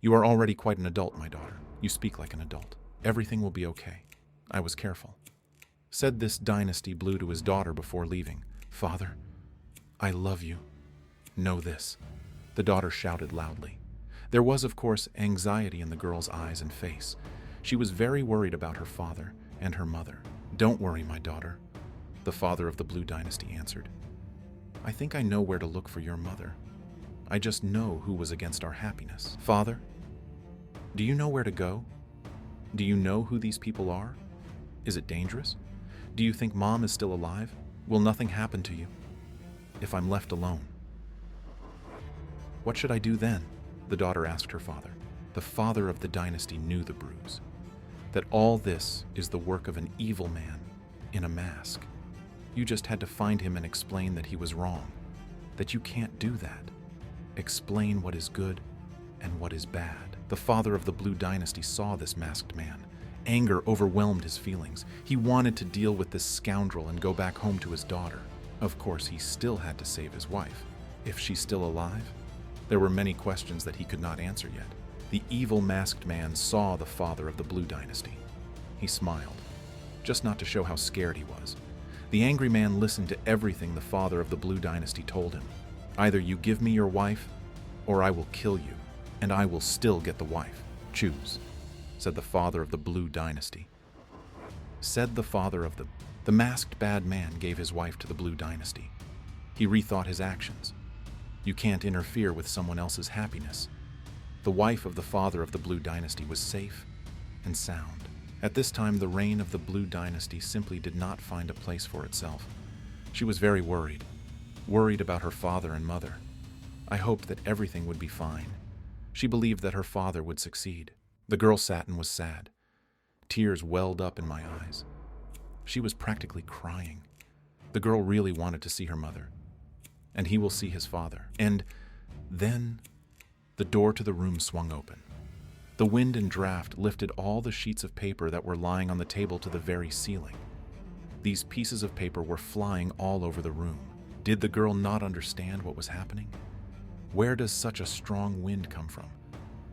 You are already quite an adult, my daughter. You speak like an adult. Everything will be okay. I was careful. Said this dynasty blue to his daughter before leaving. Father, I love you. Know this. The daughter shouted loudly. There was, of course, anxiety in the girl's eyes and face. She was very worried about her father and her mother. Don't worry, my daughter, the father of the Blue Dynasty answered. I think I know where to look for your mother. I just know who was against our happiness. Father, do you know where to go? Do you know who these people are? Is it dangerous? Do you think Mom is still alive? Will nothing happen to you if I'm left alone? What should I do then? The daughter asked her father. The father of the dynasty knew the bruise, that all this is the work of an evil man in a mask. You just had to find him and explain that he was wrong, that you can't do that. Explain what is good and what is bad. The father of the Blue Dynasty saw this masked man. Anger overwhelmed his feelings. He wanted to deal with this scoundrel and go back home to his daughter. Of course, he still had to save his wife. If she's still alive? There were many questions that he could not answer yet. The evil masked man saw the father of the Blue Dynasty. He smiled, just not to show how scared he was. The angry man listened to everything the father of the Blue Dynasty told him. Either you give me your wife, or I will kill you, and I will still get the wife. Choose, said the father of the Blue Dynasty. Said the father of the masked bad man gave his wife to the Blue Dynasty. He rethought his actions. You can't interfere with someone else's happiness. The wife of the father of the Blue Dynasty was safe and sound. At this time, the reign of the Blue Dynasty simply did not find a place for itself. She was very worried about her father and mother. I hoped that everything would be fine. She believed that her father would succeed. The girl sat and was sad. Tears welled up in my eyes. She was practically crying. The girl really wanted to see her mother, and he will see his father. And then the door to the room swung open. The wind and draft lifted all the sheets of paper that were lying on the table to the very ceiling. These pieces of paper were flying all over the room. Did the girl not understand what was happening? Where does such a strong wind come from?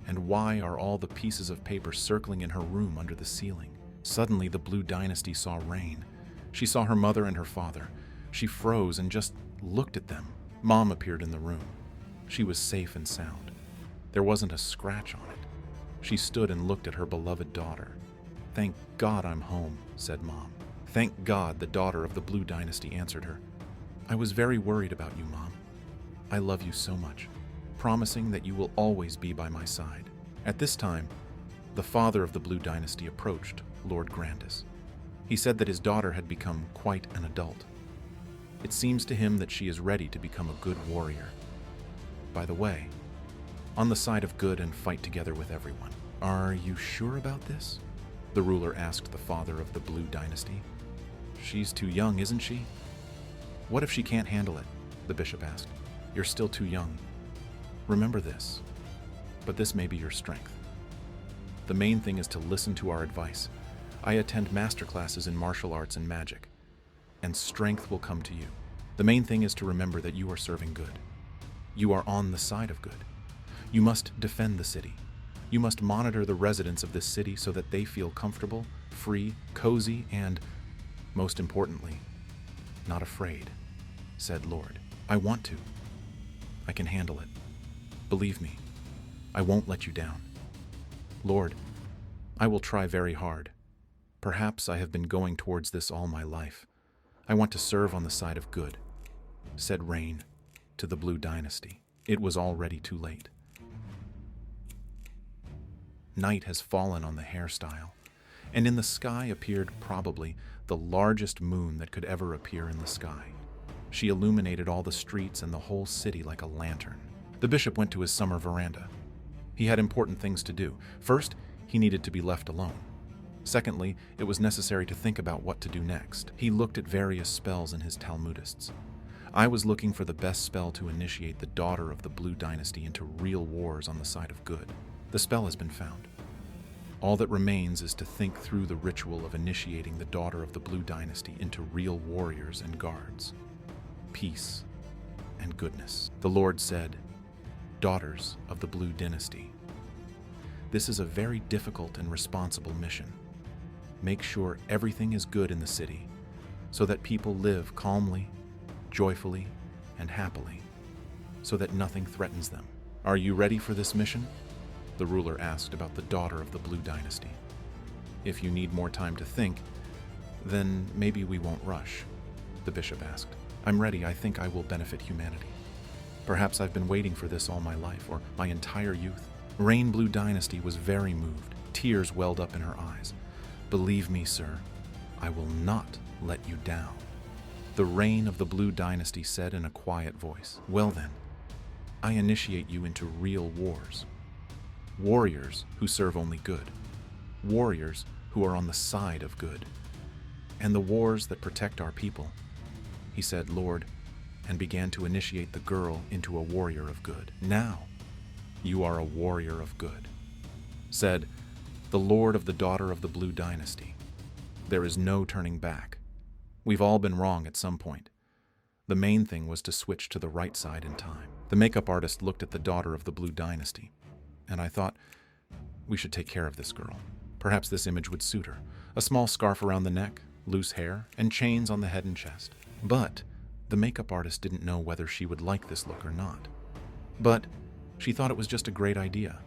And why are all the pieces of paper circling in her room under the ceiling? Suddenly, the Blue Dynasty saw rain. She saw her mother and her father. She froze and just looked at them. Mom appeared in the room. She was safe and sound. There wasn't a scratch on it. She stood and looked at her beloved daughter. Thank God I'm home, said Mom. Thank God, the daughter of the Blue Dynasty answered her. I was very worried about you, Mom. I love you so much, promising that you will always be by my side. At this time, the father of the Blue Dynasty approached Lord Grandis. He said that his daughter had become quite an adult. It seems to him that she is ready to become a good warrior. By the way, on the side of good and fight together with everyone. Are you sure about this? The ruler asked the father of the Blue Dynasty. She's too young, isn't she? What if she can't handle it? The bishop asked. You're still too young. Remember this, but this may be your strength. The main thing is to listen to our advice. I attend master classes in martial arts and magic, and strength will come to you. The main thing is to remember that you are serving good. You are on the side of good. You must defend the city. You must monitor the residents of this city so that they feel comfortable, free, cozy, and, most importantly, not afraid, said Lord. I want to. I can handle it. Believe me, I won't let you down. Lord, I will try very hard. Perhaps I have been going towards this all my life. I want to serve on the side of good, said Rain to the Blue Dynasty. It was already too late. Night has fallen on the hairstyle, and in the sky appeared probably the largest moon that could ever appear in the sky. She illuminated all the streets and the whole city like a lantern. The bishop went to his summer veranda. He had important things to do. First, he needed to be left alone. Secondly, it was necessary to think about what to do next. He looked at various spells in his Talmudists. I was looking for the best spell to initiate the daughter of the Blue Dynasty into real wars on the side of good. The spell has been found. All that remains is to think through the ritual of initiating the daughter of the Blue Dynasty into real warriors and guards. Peace and goodness. The Lord said, Daughters of the Blue Dynasty, This is a very difficult and responsible mission. Make sure everything is good in the city so that people live calmly, joyfully, and happily, so that nothing threatens them. Are you ready for this mission? The ruler asked about the daughter of the Blue Dynasty. If you need more time to think, then maybe we won't rush, the bishop asked. I'm ready. I think I will benefit humanity. Perhaps I've been waiting for this all my life, or my entire youth. Rain Blue Dynasty was very moved. Tears welled up in her eyes. Believe me, sir, I will not let you down. The Reign of the Blue Dynasty said in a quiet voice. Well then, I initiate you into real wars. Warriors who serve only good. Warriors who are on the side of good. And the wars that protect our people. He said, Lord, and began to initiate the girl into a warrior of good. Now, you are a warrior of good. Said, the Lord of the daughter of the Blue Dynasty. There is no turning back. We've all been wrong at some point. The main thing was to switch to the right side in time. The makeup artist looked at the daughter of the Blue Dynasty, and I thought, we should take care of this girl. Perhaps this image would suit her. A small scarf around the neck, loose hair, and chains on the head and chest. But the makeup artist didn't know whether she would like this look or not. But she thought it was just a great idea.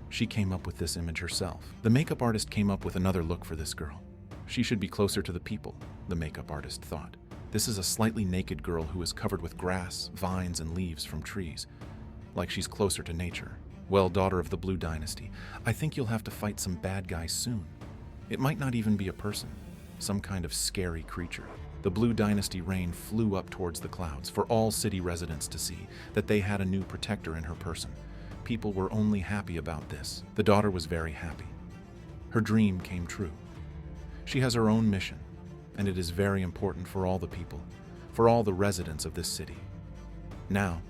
She came up with this image herself. The makeup artist came up with another look for this girl. She should be closer to the people, the makeup artist thought. This is a slightly naked girl who is covered with grass, vines, and leaves from trees, like she's closer to nature. Well, daughter of the Blue Dynasty, I think you'll have to fight some bad guys soon. It might not even be a person, some kind of scary creature. The Blue Dynasty Reign flew up towards the clouds for all city residents to see that they had a new protector in her person. People were only happy about this. The daughter was very happy. Her dream came true. She has her own mission, and it is very important for all the people, for all the residents of this city. Now,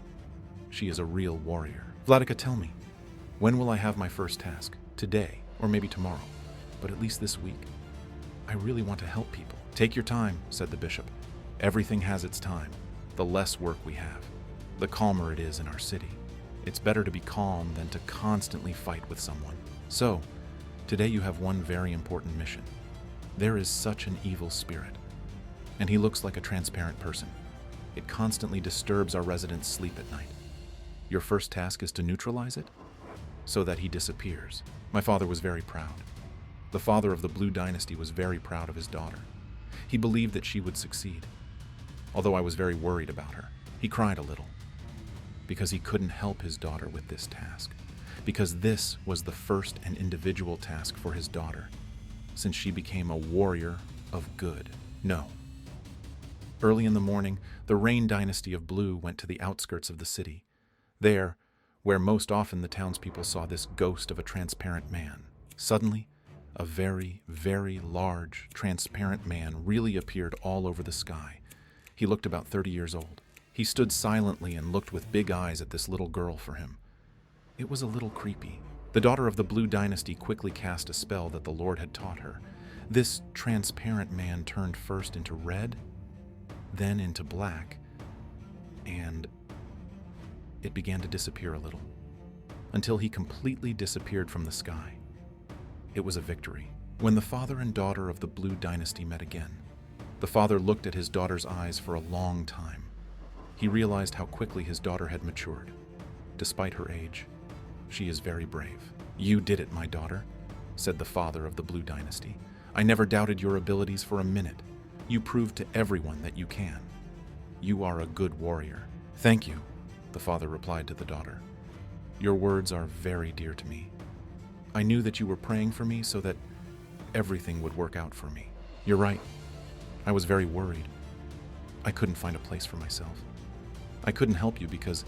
she is a real warrior. Vladika, tell me, when will I have my first task? Today, or maybe tomorrow, but at least this week. I really want to help people. Take your time, said the bishop. Everything has its time. The less work we have, the calmer it is in our city. It's better to be calm than to constantly fight with someone. So, today you have one very important mission. There is such an evil spirit, and he looks like a transparent person. It constantly disturbs our residents' sleep at night. Your first task is to neutralize it, so that he disappears. My father was very proud. The father of the Blue Dynasty was very proud of his daughter. He believed that she would succeed, although I was very worried about her. He cried a little, because he couldn't help his daughter with this task, because this was the first and individual task for his daughter, since she became a warrior of good. No. Early in the morning, the Rain Dynasty of Blue went to the outskirts of the city. There, where most often the townspeople saw this ghost of a transparent man. Suddenly, a very, very large, transparent man really appeared all over the sky. He looked about 30 years old. He stood silently and looked with big eyes at this little girl for him. It was a little creepy. The daughter of the Blue Dynasty quickly cast a spell that the Lord had taught her. This transparent man turned first into red, then into black, and it began to disappear a little, until he completely disappeared from the sky. It was a victory. When the father and daughter of the Blue Dynasty met again, the father looked at his daughter's eyes for a long time. He realized how quickly his daughter had matured. Despite her age, she is very brave. You did it, my daughter, said the father of the Blue Dynasty. I never doubted your abilities for a minute. You proved to everyone that you can. You are a good warrior. Thank you, the father replied to the daughter. Your words are very dear to me. I knew that you were praying for me so that everything would work out for me. You're right. I was very worried. I couldn't find a place for myself. I couldn't help you because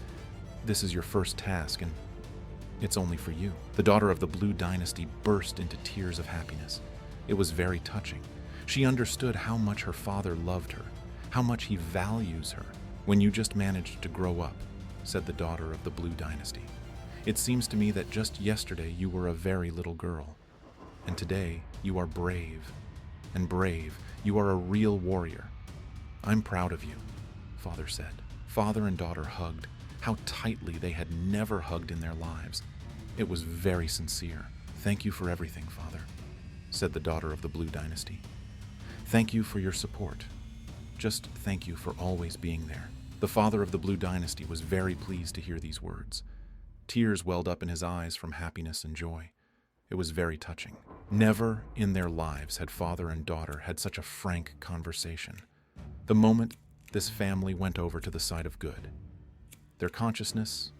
this is your first task and it's only for you. The daughter of the Blue Dynasty burst into tears of happiness. It was very touching. She understood how much her father loved her, how much he values her. When you just managed to grow up, said the daughter of the Blue Dynasty. It seems to me that just yesterday you were a very little girl, and today you are brave, and brave. You are a real warrior. I'm proud of you, father said. Father and daughter hugged. How tightly they had never hugged in their lives. It was very sincere. "Thank you for everything, Father," said the daughter of the Blue Dynasty. "Thank you for your support. Just thank you for always being there." The father of the Blue Dynasty was very pleased to hear these words. Tears welled up in his eyes from happiness and joy. It was very touching. Never in their lives had father and daughter had such a frank conversation. The moment this family went over to the side of good, their consciousness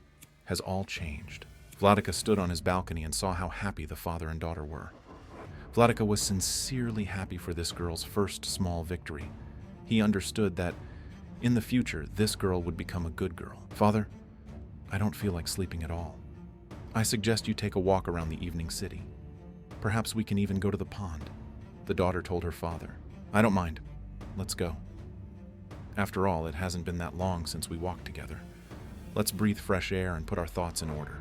has all changed. Vladika stood on his balcony and saw how happy the father and daughter were. Vladika was sincerely happy for this girl's first small victory. He understood that in the future, this girl would become a good girl. "Father, I don't feel like sleeping at all. I suggest you take a walk around the evening city. Perhaps we can even go to the pond," the daughter told her father. "I don't mind. Let's go. After all, it hasn't been that long since we walked together. Let's breathe fresh air and put our thoughts in order,"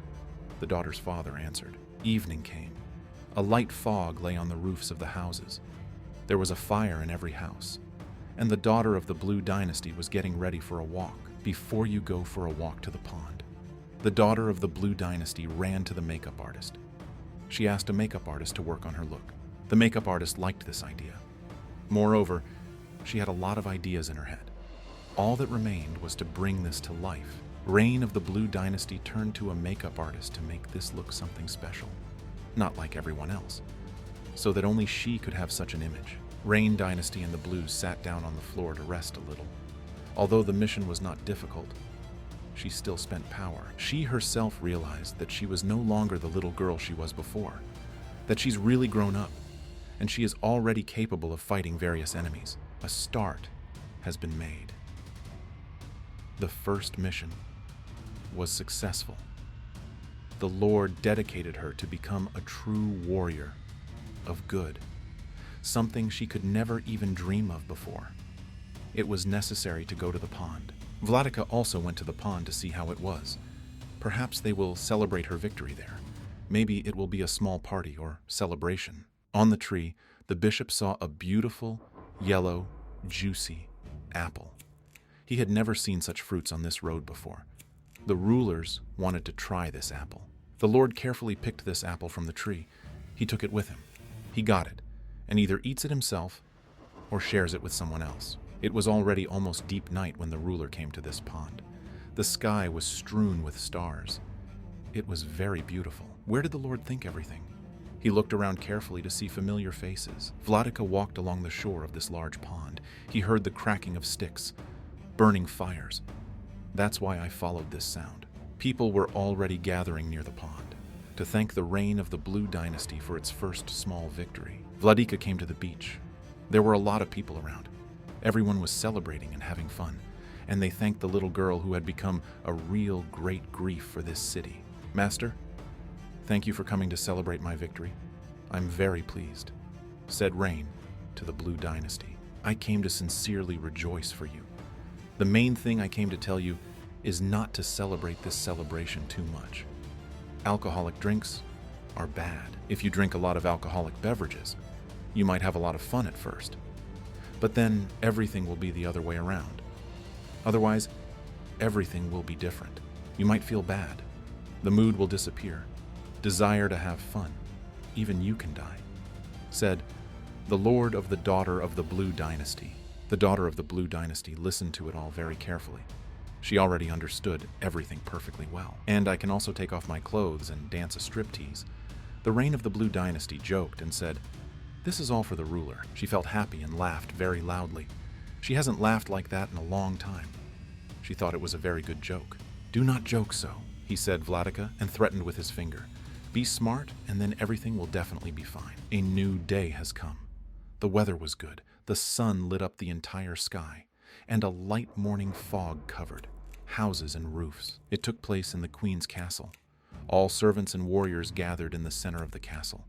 the daughter's father answered. Evening came. A light fog lay on the roofs of the houses. There was a fire in every house, and the daughter of the Blue Dynasty was getting ready for a walk. "Before you go for a walk to the pond," the daughter of the Blue Dynasty ran to the makeup artist. She asked a makeup artist to work on her look. The makeup artist liked this idea. Moreover, she had a lot of ideas in her head. All that remained was to bring this to life. Rain of the Blue Dynasty turned to a makeup artist to make this look something special, not like everyone else, so that only she could have such an image. Rain Dynasty and the Blues sat down on the floor to rest a little. Although the mission was not difficult, she still spent power. She herself realized that she was no longer the little girl she was before, that she's really grown up, and she is already capable of fighting various enemies. A start has been made. The first mission was successful. The Lord dedicated her to become a true warrior of good, something she could never even dream of before. It was necessary to go to the pond. Vladika also went to the pond to see how it was. Perhaps they will celebrate her victory there. Maybe it will be a small party or celebration. On the tree, the bishop saw a beautiful, yellow, juicy apple. He had never seen such fruits on this road before. The rulers wanted to try this apple. The Lord carefully picked this apple from the tree. He took it with him. He got it, and either eats it himself or shares it with someone else. It was already almost deep night when the ruler came to this pond. The sky was strewn with stars. It was very beautiful. Where did the Lord think everything? He looked around carefully to see familiar faces. Vladika walked along the shore of this large pond. He heard the cracking of sticks, burning fires. That's why I followed this sound. People were already gathering near the pond to thank the reign of the Blue Dynasty for its first small victory. Vladika came to the beach. There were a lot of people around. Everyone was celebrating and having fun, and they thanked the little girl who had become a real great grief for this city. "Master, thank you for coming to celebrate my victory. I'm very pleased," said Rain to the Blue Dynasty. "I came to sincerely rejoice for you. The main thing I came to tell you is not to celebrate this celebration too much. Alcoholic drinks are bad. If you drink a lot of alcoholic beverages, you might have a lot of fun at first. But then everything will be the other way around. Otherwise, everything will be different. You might feel bad. The mood will disappear. Desire to have fun. Even you can die," said the Lord of the daughter of the Blue Dynasty. The daughter of the Blue Dynasty listened to it all very carefully. She already understood everything perfectly well. "And I can also take off my clothes and dance a striptease." The Reign of the Blue Dynasty joked and said, "This is all for the ruler." She felt happy and laughed very loudly. She hasn't laughed like that in a long time. She thought it was a very good joke. "Do not joke so," he said Vladika, and threatened with his finger. "Be smart, and then everything will definitely be fine." A new day has come. The weather was good. The sun lit up the entire sky, and a light morning fog covered houses and roofs. It took place in the queen's castle. All servants and warriors gathered in the center of the castle.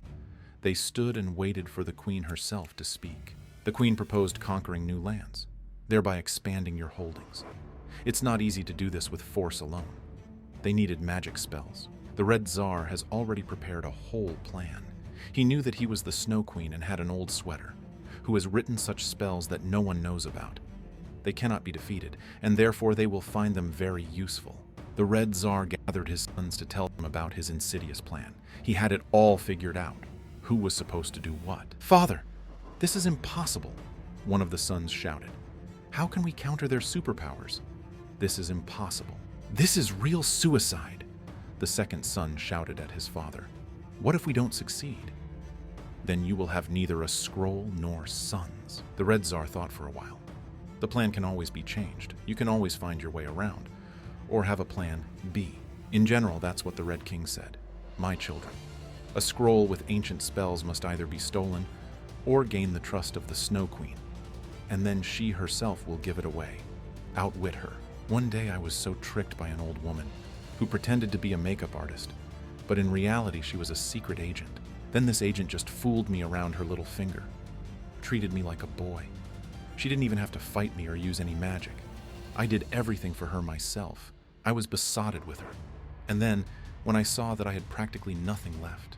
They stood and waited for the queen herself to speak. The queen proposed conquering new lands, thereby expanding your holdings. It's not easy to do this with force alone. They needed magic spells. The Red Tsar has already prepared a whole plan. He knew that he was the Snow Queen and had an old sweater, who has written such spells that no one knows about. They cannot be defeated, and therefore they will find them very useful. The Red Tsar gathered his sons to tell them about his insidious plan. He had it all figured out. Who was supposed to do what? "Father, this is impossible," one of the sons shouted. "How can we counter their superpowers? This is impossible. This is real suicide," the second son shouted at his father. "What if we don't succeed? Then you will have neither a scroll nor sons." The Red Tsar thought for a while. The plan can always be changed. You can always find your way around, or have a plan B. In general, that's what the Red King said. "My children, a scroll with ancient spells must either be stolen or gain the trust of the Snow Queen, and then she herself will give it away. Outwit her." One day I was so tricked by an old woman who pretended to be a makeup artist, but in reality she was a secret agent. Then this agent just fooled me around her little finger, treated me like a boy. She didn't even have to fight me or use any magic. I did everything for her myself. I was besotted with her. And then, when I saw that I had practically nothing left,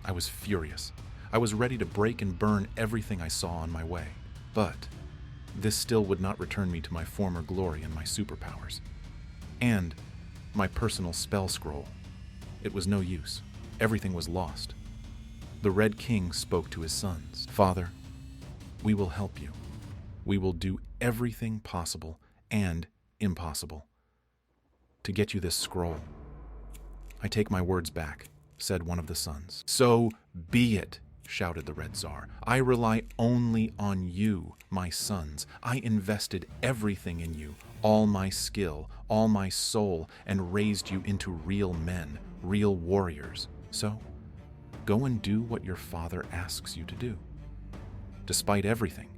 I was furious. I was ready to break and burn everything I saw on my way. But this still would not return me to my former glory and my superpowers. And my personal spell scroll. It was no use. Everything was lost. The Red King spoke to his sons. "Father, we will help you. We will do everything possible and impossible to get you this scroll." "I take my words back," said one of the sons. "So be it," shouted the Red Tsar. "I rely only on you, my sons. I invested everything in you, all my skill, all my soul, and raised you into real men, real warriors. So go and do what your father asks you to do. Despite everything,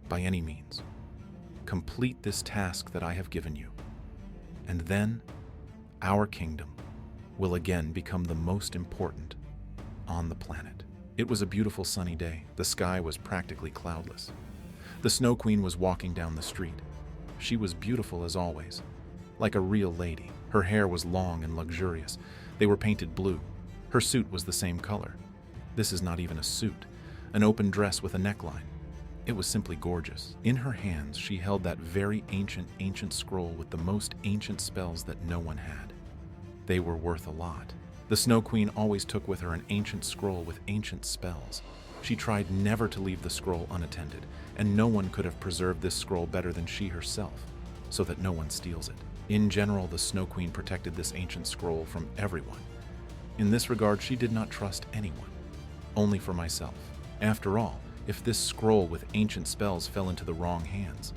by any means, complete this task that I have given you, and then our kingdom will again become the most important on the planet." It was a beautiful sunny day. The sky was practically cloudless. The Snow Queen was walking down the street. She was beautiful as always, like a real lady. Her hair was long and luxurious. They were painted blue. Her suit was the same color. This is not even a suit, an open dress with a neckline. It was simply gorgeous. In her hands, she held that very ancient scroll with the most ancient spells that no one had. They were worth a lot. The Snow Queen always took with her an ancient scroll with ancient spells. She tried never to leave the scroll unattended, and no one could have preserved this scroll better than she herself, so that no one steals it. In general, the Snow Queen protected this ancient scroll from everyone. In this regard, she did not trust anyone, only for myself. After all, if this scroll with ancient spells fell into the wrong hands,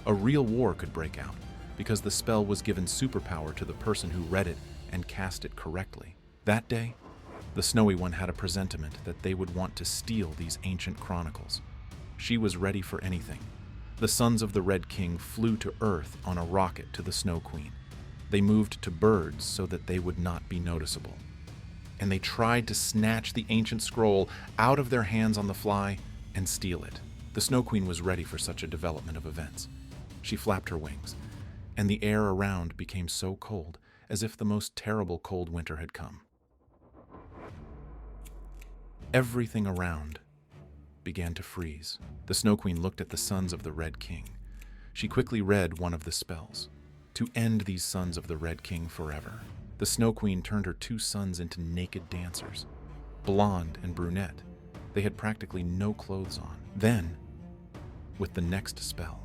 a real war could break out, because the spell was given superpower to the person who read it and cast it correctly. That day, the Snowy One had a presentiment that they would want to steal these ancient chronicles. She was ready for anything. The sons of the Red King flew to Earth on a rocket to the Snow Queen. They moved to birds so that they would not be noticeable. And they tried to snatch the ancient scroll out of their hands on the fly and steal it. The Snow Queen was ready for such a development of events. She flapped her wings, and the air around became so cold, as if the most terrible cold winter had come. Everything around began to freeze. The Snow Queen looked at the sons of the Red King. She quickly read one of the spells, to end these sons of the Red King forever. The Snow Queen turned her two sons into naked dancers, blonde and brunette. They had practically no clothes on. Then, with the next spell,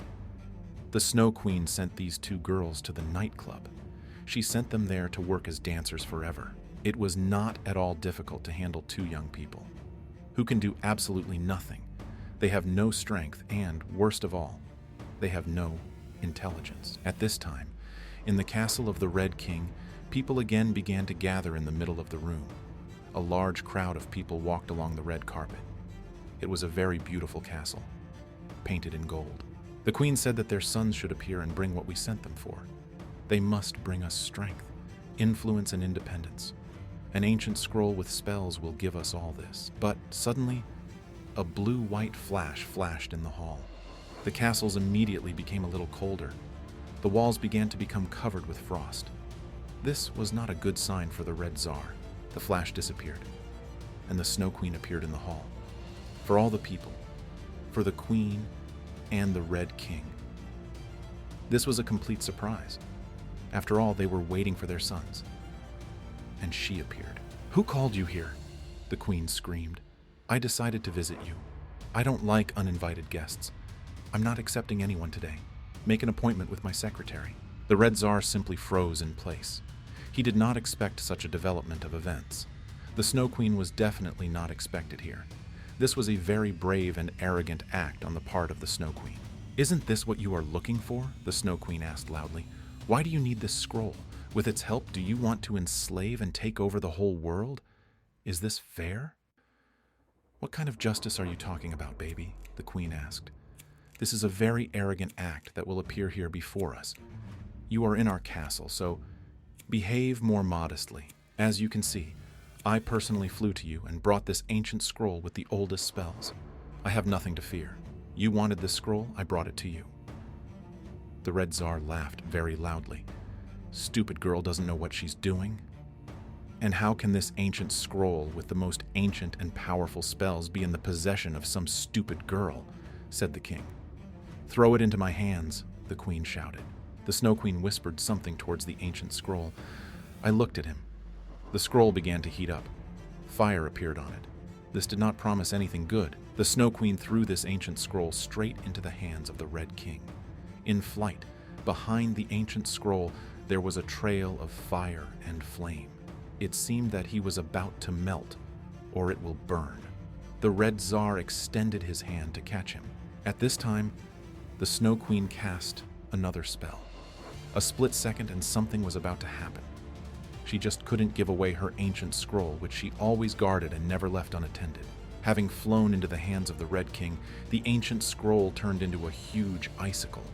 the Snow Queen sent these two girls to the nightclub. She sent them there to work as dancers forever. It was not at all difficult to handle two young people who can do absolutely nothing. They have no strength and, worst of all, they have no intelligence. At this time, in the castle of the Red King, people again began to gather in the middle of the room. A large crowd of people walked along the red carpet. It was a very beautiful castle, painted in gold. The queen said that their sons should appear and bring what we sent them for. They must bring us strength, influence, and independence. An ancient scroll with spells will give us all this. But suddenly, a blue-white flash flashed in the hall. The castles immediately became a little colder. The walls began to become covered with frost. This was not a good sign for the Red Tsar. The flash disappeared, and the Snow Queen appeared in the hall. For all the people, for the Queen and the Red King. This was a complete surprise. After all, they were waiting for their sons. And she appeared. Who called you here? The queen screamed. I decided to visit you. I don't like uninvited guests. I'm not accepting anyone today. Make an appointment with my secretary. The Red Tsar simply froze in place. He did not expect such a development of events. The Snow Queen was definitely not expected here. This was a very brave and arrogant act on the part of the Snow Queen. Isn't this what you are looking for? The Snow Queen asked loudly. Why do you need this scroll? With its help, do you want to enslave and take over the whole world? Is this fair? What kind of justice are you talking about, baby? The queen asked. This is a very arrogant act that will appear here before us. You are in our castle, so behave more modestly. As you can see, I personally flew to you and brought this ancient scroll with the oldest spells. I have nothing to fear. You wanted this scroll, I brought it to you. The Red Tsar laughed very loudly. Stupid girl doesn't know what she's doing. And how can this ancient scroll with the most ancient and powerful spells be in the possession of some stupid girl? Said the king. Throw it into my hands, the queen shouted. The Snow Queen whispered something towards the ancient scroll. I looked at him. The scroll began to heat up. Fire appeared on it. This did not promise anything good. The Snow Queen threw this ancient scroll straight into the hands of the Red King. In flight, behind the ancient scroll, there was a trail of fire and flame. It seemed that he was about to melt, or it will burn. The Red Tsar extended his hand to catch him. At this time, the Snow Queen cast another spell. A split second and something was about to happen. She just couldn't give away her ancient scroll, which she always guarded and never left unattended. Having flown into the hands of the Red King, the ancient scroll turned into a huge icicle.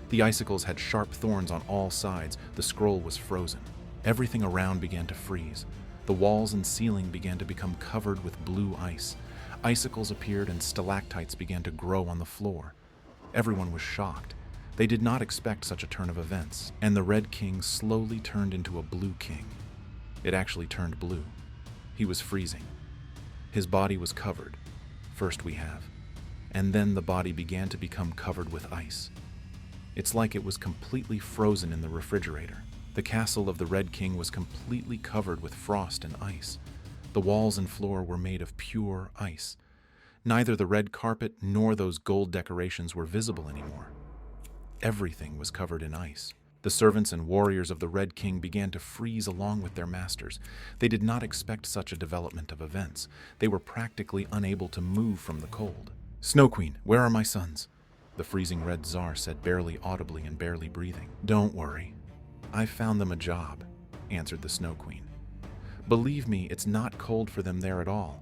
The icicles had sharp thorns on all sides. The scroll was frozen. Everything around began to freeze. The walls and ceiling began to become covered with blue ice. Icicles appeared and stalactites began to grow on the floor. Everyone was shocked. They did not expect such a turn of events, and the Red King slowly turned into a blue king. It actually turned blue. He was freezing. His body was covered. First we have. And then the body began to become covered with ice. It's like it was completely frozen in the refrigerator. The castle of the Red King was completely covered with frost and ice. The walls and floor were made of pure ice. Neither the red carpet nor those gold decorations were visible anymore. Everything was covered in ice. The servants and warriors of the Red King began to freeze along with their masters. They did not expect such a development of events. They were practically unable to move from the cold. Snow Queen, where are my sons? The freezing Red Tsar said, barely audibly and barely breathing. Don't worry. I found them a job, answered the Snow Queen. Believe me, it's not cold for them there at all.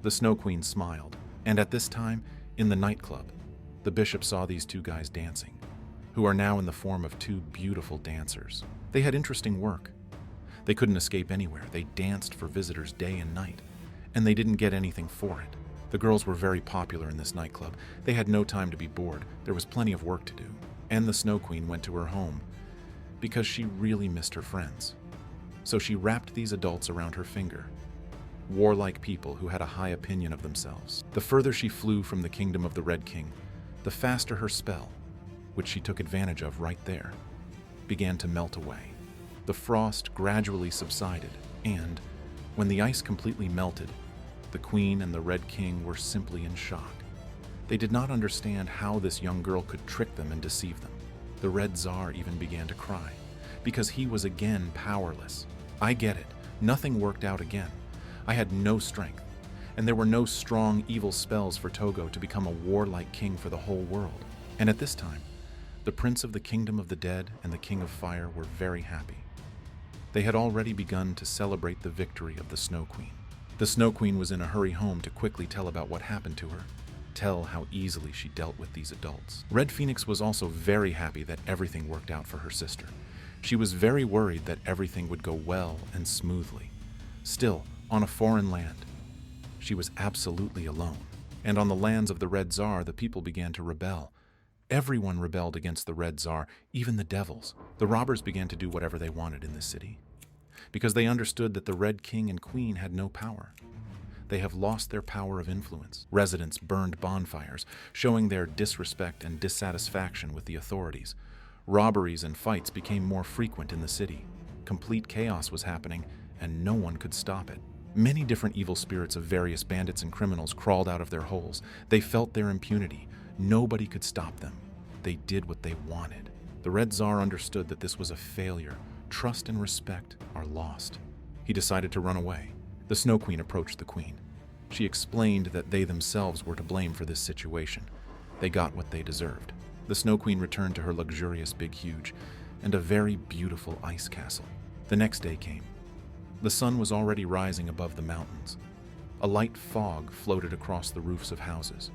The Snow Queen smiled, and at this time, in the nightclub, the bishop saw these two guys dancing, who are now in the form of two beautiful dancers. They had interesting work. They couldn't escape anywhere. They danced for visitors day and night, and they didn't get anything for it. The girls were very popular in this nightclub. They had no time to be bored. There was plenty of work to do. And the Snow Queen went to her home because she really missed her friends. So she wrapped these adults around her finger, warlike people who had a high opinion of themselves. The further she flew from the kingdom of the Red King, the faster her spell, which she took advantage of right there, began to melt away. The frost gradually subsided, and when the ice completely melted, the Queen and the Red King were simply in shock. They did not understand how this young girl could trick them and deceive them. The Red Tsar even began to cry, because he was again powerless. I get it. Nothing worked out again. I had no strength, and there were no strong evil spells for Togo to become a warlike king for the whole world. And at this time, the Prince of the Kingdom of the Dead and the King of Fire were very happy. They had already begun to celebrate the victory of the Snow Queen. The Snow Queen was in a hurry home to quickly tell about what happened to her, tell how easily she dealt with these adults. Red Phoenix was also very happy that everything worked out for her sister. She was very worried that everything would go well and smoothly. Still, on a foreign land, she was absolutely alone. And on the lands of the Red Tsar, the people began to rebel. Everyone rebelled against the Red Tsar, even the devils. The robbers began to do whatever they wanted in this city, because they understood that the Red King and Queen had no power. They have lost their power of influence. Residents burned bonfires, showing their disrespect and dissatisfaction with the authorities. Robberies and fights became more frequent in the city. Complete chaos was happening, and no one could stop it. Many different evil spirits of various bandits and criminals crawled out of their holes. They felt their impunity. Nobody could stop them. They did what they wanted. The Red Tsar understood that this was a failure. Trust and respect are lost. He decided to run away. The Snow Queen approached the Queen. She explained that they themselves were to blame for this situation. They got what they deserved. The Snow Queen returned to her luxurious Big Huge and a very beautiful ice castle. The next day came. The sun was already rising above the mountains. A light fog floated across the roofs of houses.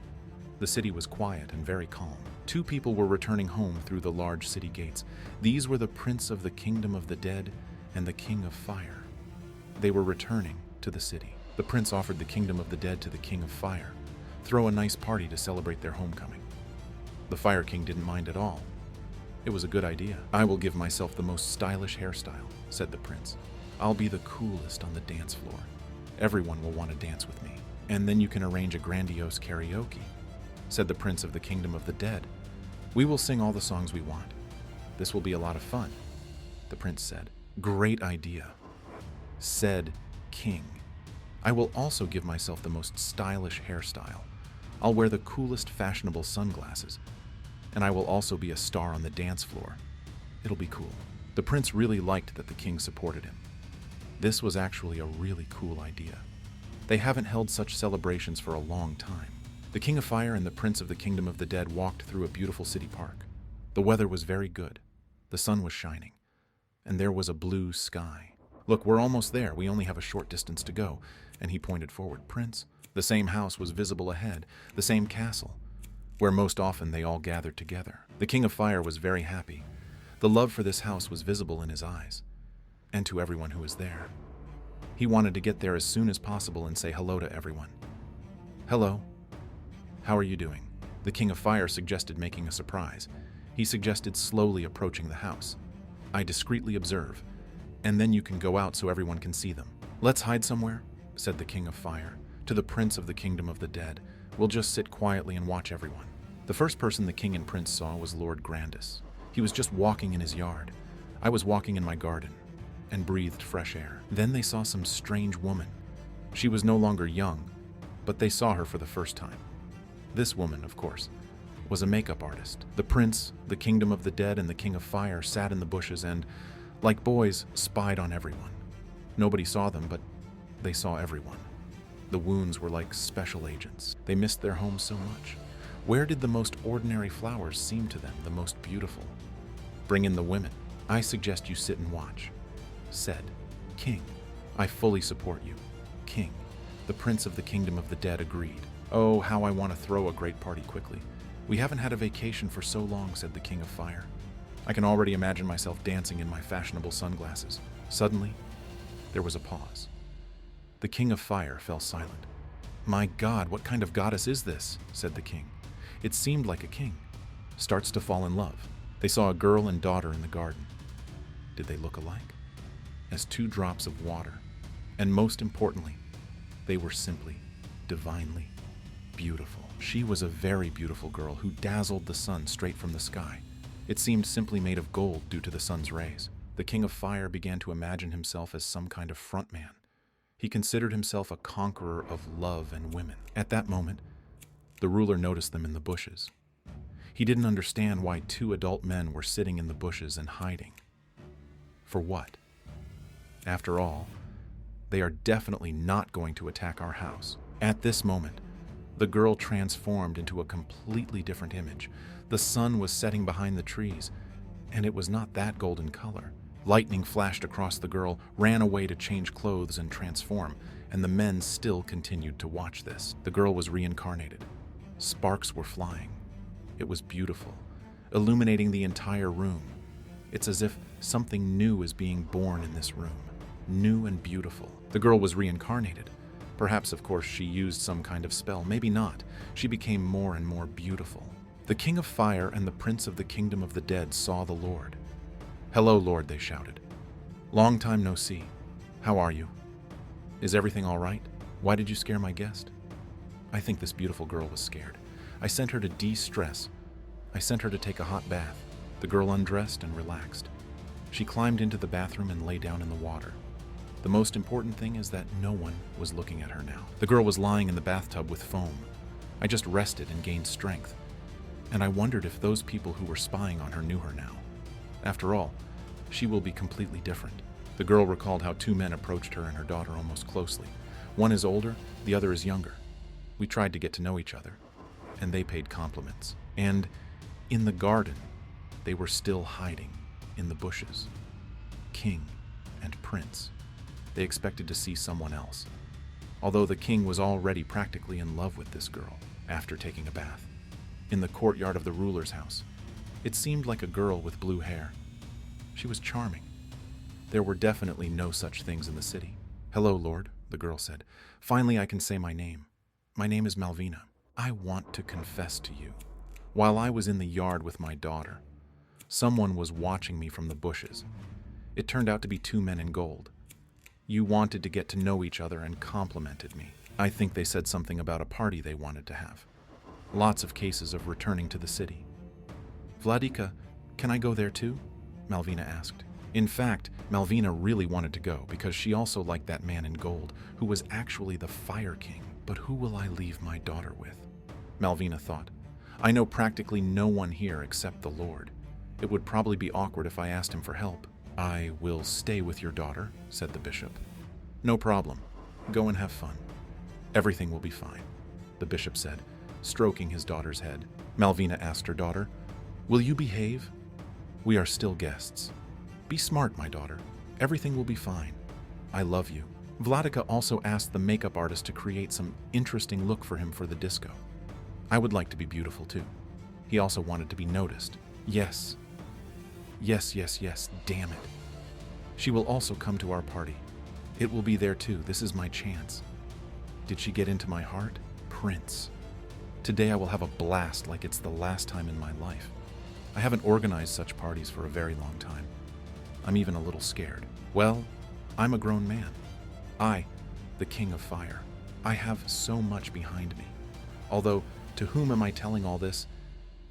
The city was quiet and very calm. Two people were returning home through the large city gates. These were the Prince of the Kingdom of the Dead and the King of Fire. They were returning to the city. The prince offered the Kingdom of the Dead to the King of Fire. Throw a nice party to celebrate their homecoming. The Fire King didn't mind at all. It was a good idea. I will give myself the most stylish hairstyle, said the prince. I'll be the coolest on the dance floor. Everyone will want to dance with me. And then you can arrange a grandiose karaoke, said the Prince of the Kingdom of the Dead. We will sing all the songs we want. This will be a lot of fun, the prince said. Great idea, said King. I will also give myself the most stylish hairstyle. I'll wear the coolest fashionable sunglasses, and I will also be a star on the dance floor. It'll be cool. The prince really liked that the king supported him. This was actually a really cool idea. They haven't held such celebrations for a long time. The King of Fire and the Prince of the Kingdom of the Dead walked through a beautiful city park. The weather was very good. The sun was shining, and there was a blue sky. Look, we're almost there. We only have a short distance to go. And he pointed forward. Prince, the same house was visible ahead, the same castle, where most often they all gathered together. The King of Fire was very happy. The love for this house was visible in his eyes, and to everyone who was there. He wanted to get there as soon as possible and say hello to everyone. Hello. How are you doing? The King of Fire suggested making a surprise. He suggested slowly approaching the house. I discreetly observe, and then you can go out so everyone can see them. Let's hide somewhere, said the King of Fire. To the Prince of the Kingdom of the Dead, we'll just sit quietly and watch everyone. The first person the king and prince saw was Lord Grandis. He was just walking in his yard. I was walking in my garden and breathed fresh air. Then they saw some strange woman. She was no longer young, but they saw her for the first time. This woman, of course, was a makeup artist. The Prince, the Kingdom of the Dead, and the King of Fire sat in the bushes and, like boys, spied on everyone. Nobody saw them, but they saw everyone. The wounds were like special agents. They missed their home so much. Where did the most ordinary flowers seem to them the most beautiful? Bring in the women. I suggest you sit and watch, said King. I fully support you, King. The Prince of the Kingdom of the Dead agreed. Oh, how I want to throw a great party quickly. We haven't had a vacation for so long, said the King of Fire. I can already imagine myself dancing in my fashionable sunglasses. Suddenly, there was a pause. The King of Fire fell silent. My God, what kind of goddess is this? Said the king. It seemed like a king. Starts to fall in love. They saw a girl and daughter in the garden. Did they look alike? As two drops of water. And most importantly, they were simply divinely beautiful. She was a very beautiful girl who dazzled the sun straight from the sky. It seemed simply made of gold due to the sun's rays. The King of Fire began to imagine himself as some kind of front man. He considered himself a conqueror of love and women. At that moment, the ruler noticed them in the bushes. He didn't understand why two adult men were sitting in the bushes and hiding. For what? After all, they are definitely not going to attack our house. At this moment, the girl transformed into a completely different image. The sun was setting behind the trees, and it was not that golden color. Lightning flashed across the girl, ran away to change clothes and transform, and the men still continued to watch this. The girl was reincarnated. Sparks were flying. It was beautiful, illuminating the entire room. It's as if something new is being born in this room, new and beautiful. The girl was reincarnated. Perhaps, of course, she used some kind of spell. Maybe not. She became more and more beautiful. The King of Fire and the Prince of the Kingdom of the Dead saw the Lord. Hello, Lord, they shouted. Long time no see. How are you? Is everything all right? Why did you scare my guest? I think this beautiful girl was scared. I sent her to de-stress. I sent her to take a hot bath. The girl undressed and relaxed. She climbed into the bathroom and lay down in the water. The most important thing is that no one was looking at her now. The girl was lying in the bathtub with foam. I just rested and gained strength. And I wondered if those people who were spying on her knew her now. After all, she will be completely different. The girl recalled how two men approached her and her daughter almost closely. One is older, the other is younger. We tried to get to know each other, and they paid compliments. And in the garden, they were still hiding in the bushes. King and prince. They expected to see someone else, although the king was already practically in love with this girl after taking a bath. In the courtyard of the ruler's house, it seemed like a girl with blue hair. She was charming. There were definitely no such things in the city. "Hello, Lord," the girl said. "Finally I can say my name. My name is Malvina. I want to confess to you. While I was in the yard with my daughter, someone was watching me from the bushes. It turned out to be two men in gold. You wanted to get to know each other and complimented me. I think they said something about a party they wanted to have. Lots of cases of returning to the city." "Vladika, can I go there too?" Malvina asked. In fact, Malvina really wanted to go because she also liked that man in gold, who was actually the Fire King. But who will I leave my daughter with? Malvina thought. I know practically no one here except the Lord. It would probably be awkward if I asked him for help. "I will stay with your daughter," said the bishop. "No problem. Go and have fun. Everything will be fine," the bishop said, stroking his daughter's head. Malvina asked her daughter, "Will you behave? We are still guests. Be smart, my daughter. Everything will be fine. I love you." Vladika also asked the makeup artist to create some interesting look for him for the disco. I would like to be beautiful too. He also wanted to be noticed. Yes, damn it. She will also come to our party. It will be there too. This is my chance. Did she get into my heart? Prince. Today I will have a blast like it's the last time in my life. I haven't organized such parties for a very long time. I'm even a little scared. Well, I'm a grown man. I, the King of Fire. I have so much behind me. Although, to whom am I telling all this?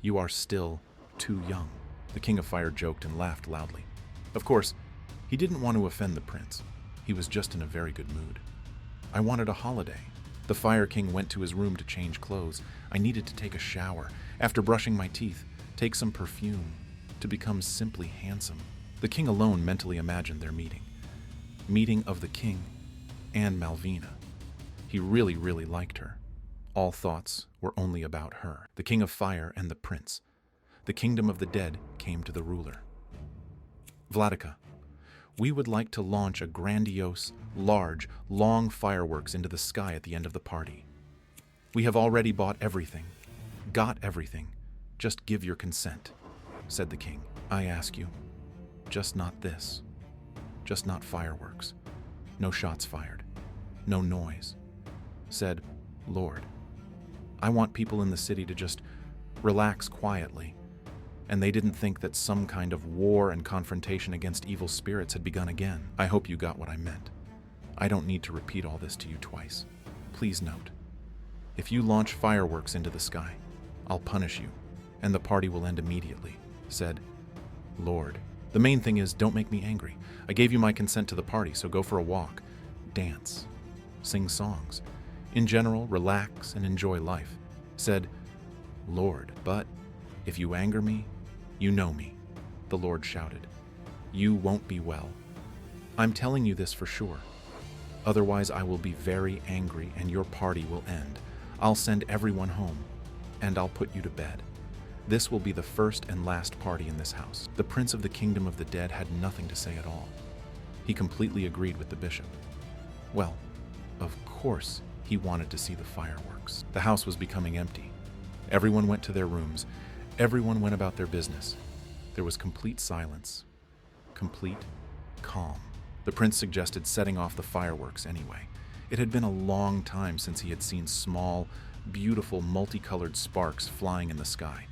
You are still too young. The King of Fire joked and laughed loudly. Of course, he didn't want to offend the prince. He was just in a very good mood. I wanted a holiday. The Fire King went to his room to change clothes. I needed to take a shower. After brushing my teeth, take some perfume, to become simply handsome. The king alone mentally imagined their meeting. Meeting of the king and Malvina. He really liked her. All thoughts were only about her. The King of Fire and the prince. The kingdom of the dead came to the ruler. "Vladika, we would like to launch a grandiose, large, long fireworks into the sky at the end of the party. We have already bought everything, got everything. Just give your consent," said the king. "I ask you, just not this. Just not fireworks. No shots fired. No noise," said Lord. "I want people in the city to just relax quietly, and they didn't think that some kind of war and confrontation against evil spirits had begun again. I hope you got what I meant. I don't need to repeat all this to you twice. Please note, if you launch fireworks into the sky, I'll punish you, and the party will end immediately," said Lord. "The main thing is, don't make me angry. I gave you my consent to the party, so go for a walk, dance, sing songs. In general, relax and enjoy life," said Lord. "But if you anger me, you know me," the Lord shouted. "You won't be well. I'm telling you this for sure. Otherwise, I will be very angry and your party will end. I'll send everyone home, and I'll put you to bed. This will be the first and last party in this house." The prince of the kingdom of the dead had nothing to say at all. He completely agreed with the bishop. Well, of course, he wanted to see the fireworks. The house was becoming empty. Everyone went to their rooms. Everyone went about their business. There was complete silence. Complete calm. The prince suggested setting off the fireworks anyway. It had been a long time since he had seen small, beautiful, multicolored sparks flying in the sky.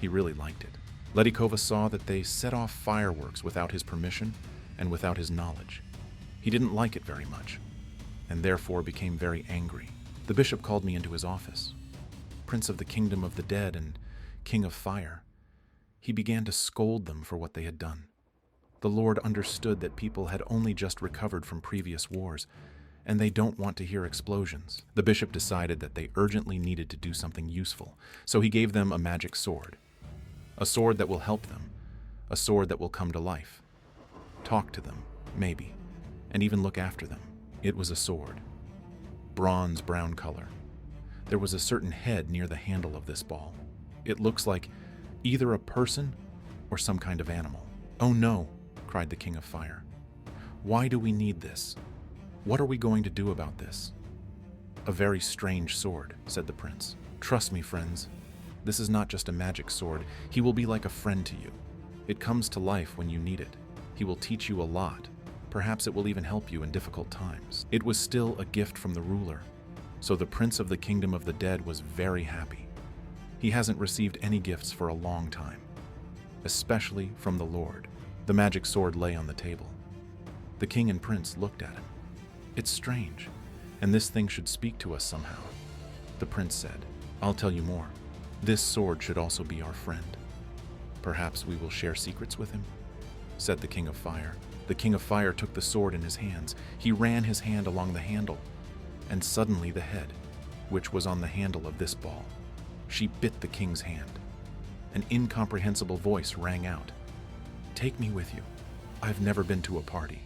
He really liked it. Ledikova saw that they set off fireworks without his permission and without his knowledge. He didn't like it very much, and therefore became very angry. The bishop called me into his office. Prince of the kingdom of the dead and King of Fire. He began to scold them for what they had done. The Lord understood that people had only just recovered from previous wars, and they don't want to hear explosions. The bishop decided that they urgently needed to do something useful, so he gave them a magic sword. A sword that will help them, a sword that will come to life. Talk to them, maybe, and even look after them. It was a sword. Bronze brown color. There was a certain head near the handle of this ball. It looks like either a person or some kind of animal. "Oh no," cried the King of Fire. "Why do we need this? What are we going to do about this?" "A very strange sword," said the prince. "Trust me, friends. This is not just a magic sword. He will be like a friend to you. It comes to life when you need it. He will teach you a lot. Perhaps it will even help you in difficult times." It was still a gift from the ruler, so the prince of the kingdom of the dead was very happy. He hasn't received any gifts for a long time, especially from the Lord. The magic sword lay on the table. The king and prince looked at him. "It's strange, and this thing should speak to us somehow." The prince said, "I'll tell you more. This sword should also be our friend. Perhaps we will share secrets with him," said the King of Fire. The King of Fire took the sword in his hands. He ran his hand along the handle, and suddenly the head, which was on the handle of this ball, she bit the king's hand. An incomprehensible voice rang out, "Take me with you. I've never been to a party."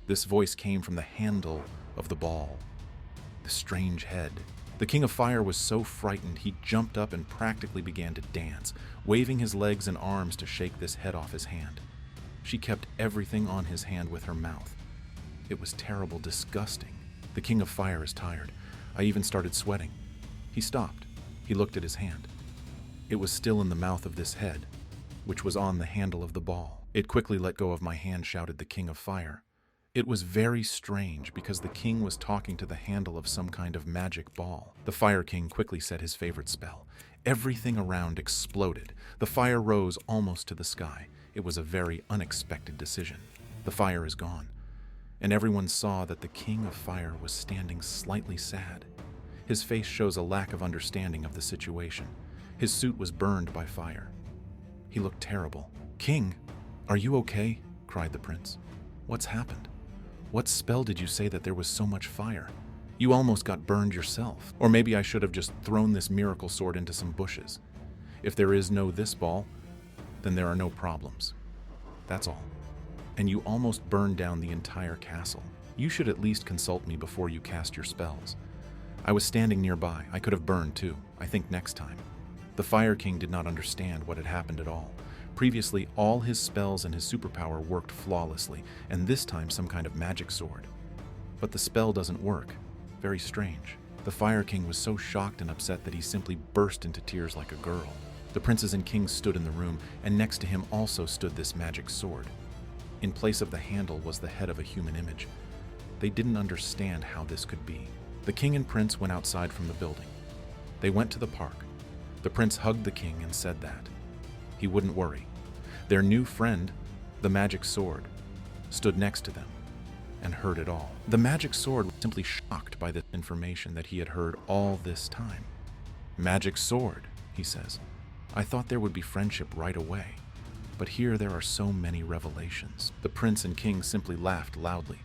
This voice came from the handle of the ball. The strange head. The King of Fire was so frightened he jumped up and practically began to dance, waving his legs and arms to shake this head off his hand. She kept everything on his hand with her mouth. It was terrible, disgusting. The King of Fire is tired. I even started sweating. He stopped. He looked at his hand. It was still in the mouth of this head, which was on the handle of the ball. It quickly let go of my hand, shouted the King of Fire. It was very strange because the king was talking to the handle of some kind of magic ball. The Fire King quickly said his favorite spell. Everything around exploded. The fire rose almost to the sky. It was a very unexpected decision. The fire is gone, and everyone saw that the King of Fire was standing slightly sad. His face shows a lack of understanding of the situation. His suit was burned by fire. He looked terrible. "King, are you okay?" cried the prince. "What's happened? What spell did you say that there was so much fire? You almost got burned yourself. Or maybe I should have just thrown this miracle sword into some bushes. If there is no this ball, then there are no problems. That's all. And you almost burned down the entire castle. You should at least consult me before you cast your spells. I was standing nearby. I could have burned too. I think next time." The Fire King did not understand what had happened at all. Previously, all his spells and his superpower worked flawlessly, and this time some kind of magic sword. But the spell doesn't work. Very strange. The Fire King was so shocked and upset that he simply burst into tears like a girl. The princes and kings stood in the room, and next to him also stood this magic sword. In place of the handle was the head of a human image. They didn't understand how this could be. The king and prince went outside from the building. They went to the park. The prince hugged the king and said that he wouldn't worry. Their new friend, the magic sword, stood next to them and heard it all. The magic sword was simply shocked by the information that he had heard all this time. "Magic sword," he says. "I thought there would be friendship right away, but here there are so many revelations." The prince and king simply laughed loudly.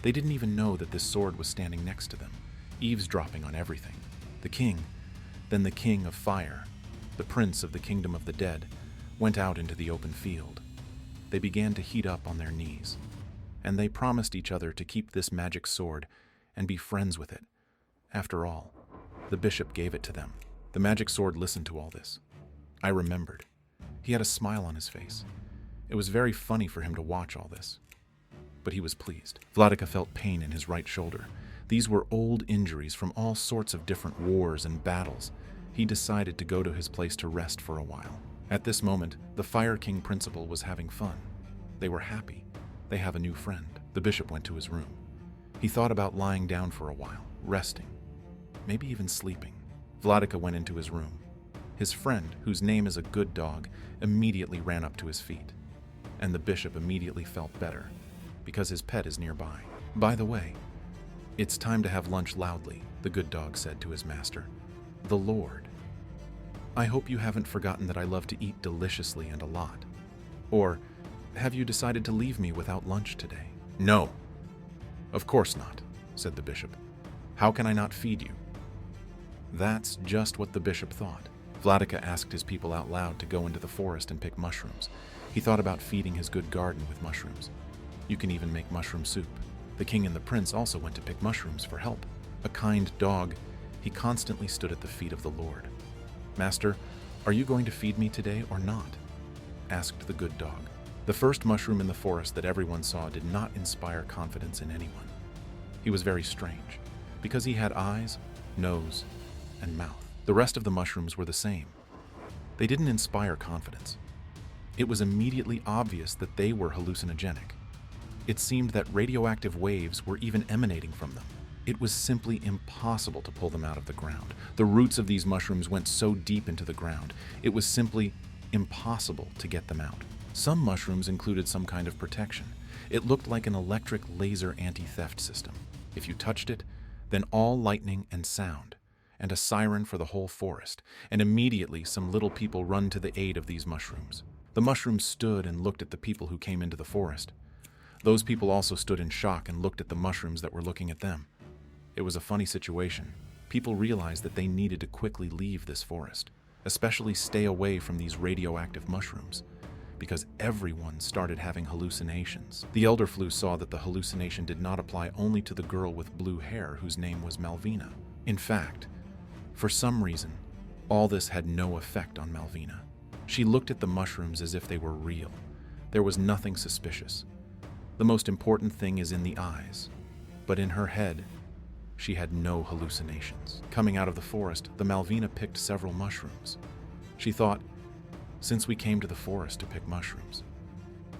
They didn't even know that this sword was standing next to them, eavesdropping on everything. The king, then the King of Fire, the prince of the kingdom of the dead, went out into the open field. They began to heat up on their knees, and they promised each other to keep this magic sword and be friends with it. After all, the bishop gave it to them. The magic sword listened to all this. I remembered. He had a smile on his face. It was very funny for him to watch all this. But he was pleased. Vladika felt pain in his right shoulder. These were old injuries from all sorts of different wars and battles. He decided to go to his place to rest for a while. At this moment, the Fire King principal was having fun. They were happy. They have a new friend. The bishop went to his room. He thought about lying down for a while, resting, maybe even sleeping. Vladika went into his room. His friend, whose name is a good dog, immediately ran up to his feet. And the bishop immediately felt better, because his pet is nearby. "By the way, it's time to have lunch loudly," the good dog said to his master, the Lord. "I hope you haven't forgotten that I love to eat deliciously and a lot. Or have you decided to leave me without lunch today?" "No, of course not," said the bishop. "How can I not feed you?" That's just what the bishop thought. Vladika asked his people out loud to go into the forest and pick mushrooms. He thought about feeding his good garden with mushrooms. You can even make mushroom soup. The king and the prince also went to pick mushrooms for help. A kind dog, he constantly stood at the feet of the Lord. "Master, are you going to feed me today or not?" asked the good dog. The first mushroom in the forest that everyone saw did not inspire confidence in anyone. He was very strange, because he had eyes, nose, and mouth. The rest of the mushrooms were the same. They didn't inspire confidence. It was immediately obvious that they were hallucinogenic. It seemed that radioactive waves were even emanating from them. It was simply impossible to pull them out of the ground. The roots of these mushrooms went so deep into the ground, it was simply impossible to get them out. Some mushrooms included some kind of protection. It looked like an electric laser anti-theft system. If you touched it, then all lightning and sound, and a siren for the whole forest, and immediately some little people run to the aid of these mushrooms. The mushrooms stood and looked at the people who came into the forest. Those people also stood in shock and looked at the mushrooms that were looking at them. It was a funny situation. People realized that they needed to quickly leave this forest, especially stay away from these radioactive mushrooms, because everyone started having hallucinations. The elderflu saw that the hallucination did not apply only to the girl with blue hair whose name was Malvina. In fact, for some reason, all this had no effect on Malvina. She looked at the mushrooms as if they were real. There was nothing suspicious. The most important thing is in the eyes, but in her head, she had no hallucinations. Coming out of the forest, the Malvina picked several mushrooms. She thought, since we came to the forest to pick mushrooms,